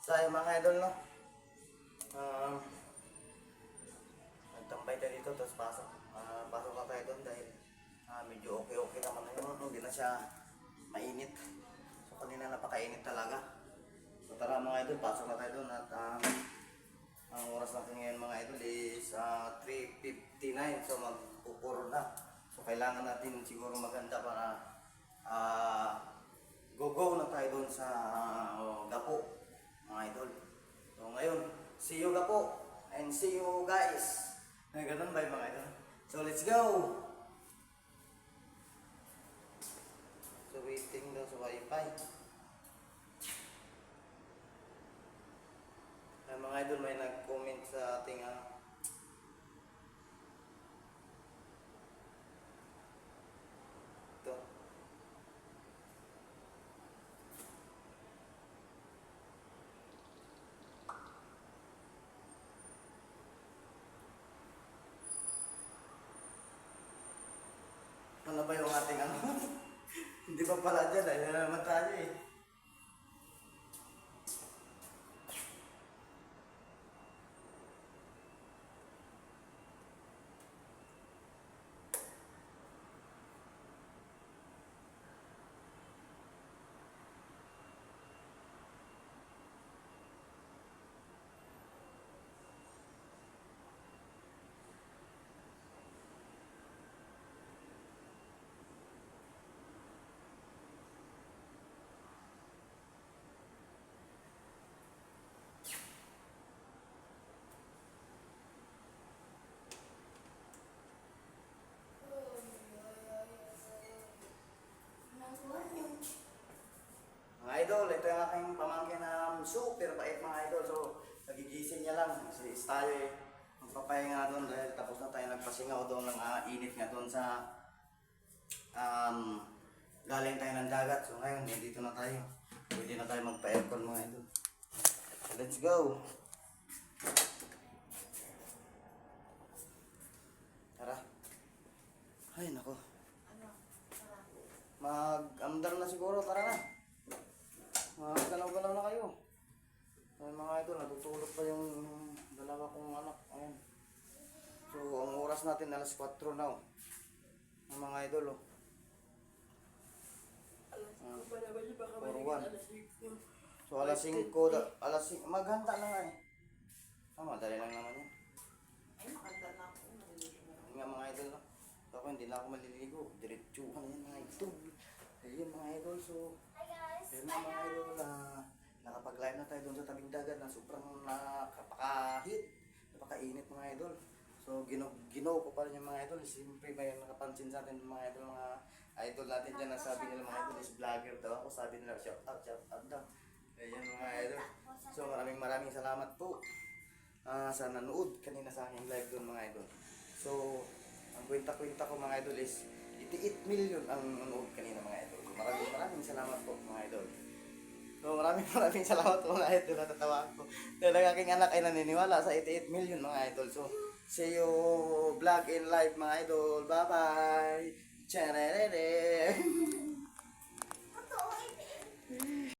Tayo mga idol, no? Um, Nagtambay tayo dito, tapos pasok. Pasok na tayo doon dahil medyo okay naman na yun. Hindi na siya mainit. So kanina napakainit talaga. So tara mga idol, pasok na tayo doon at ang oras natin ngayon mga idol is 3:59. So mag-4 na. So kailangan natin siguro maganda para go na tayo doon sa Gapo mga idol. So ngayon, see you Gapo and see you guys. Ay, ganun ba yung mga idol? So let's go! So waiting daw sa wifi. Ay, mga idol, may nag-comment sa ating ito. Ano ba yung ating ano? Hindi pa pala dyan, ay naman tayo eh. Mga idol, ito yung aking pamangkin na super bait mga idol. So, nagigising niya lang. Kasi tayo eh, magpapahinga doon dahil tapos na tayo nagpasingaw doon ng init nga doon sa galing tayo ng dagat. So, ngayon, dito na tayo. Pwede na tayo magpa-aircon mga idol. So, let's go! Tara. Ay, nako. Mag-amdar na siguro, tara na. Galaw-galaw na kayo. Ay mga idol, natutulog pa yung dalawa kong anak. Ayan. So, ang oras natin alas 4 na oh. Ang mga idol oh. Alas 5. So, alas 5, maghanda na nga eh. Madali lang naman yan. Ay, makanda na ako. Ayun nga mga idol no. So, ako hindi na ako maliligo. Diretsuhan yan mga idol. Ayun mga idol, so ayun mga idol, nakapag-live na tayo doon sa tabing dagat na sobrang napaka-hit, napaka-init mga idol. So ginaw ko pa rin yung mga idol. Siyempre may nakapansin sa atin mga idol, mga idol natin dyan na sabi nila mga idol is vlogger daw ako. Sabi nila shout out daw. Ayun mga idol. So maraming salamat po sa nanood kanina sa aking live doon mga idol. So ang kwenta-kwenta ko mga idol is 88 million ang nanood kanina mga idol. So, maraming salamat po mga idol. So maraming salamat po mga idol. Natatawa ako. Dahil ang aking anak ay naniniwala sa 88 million mga idol. So see you vlog in live mga idol. Bye bye. Chanere.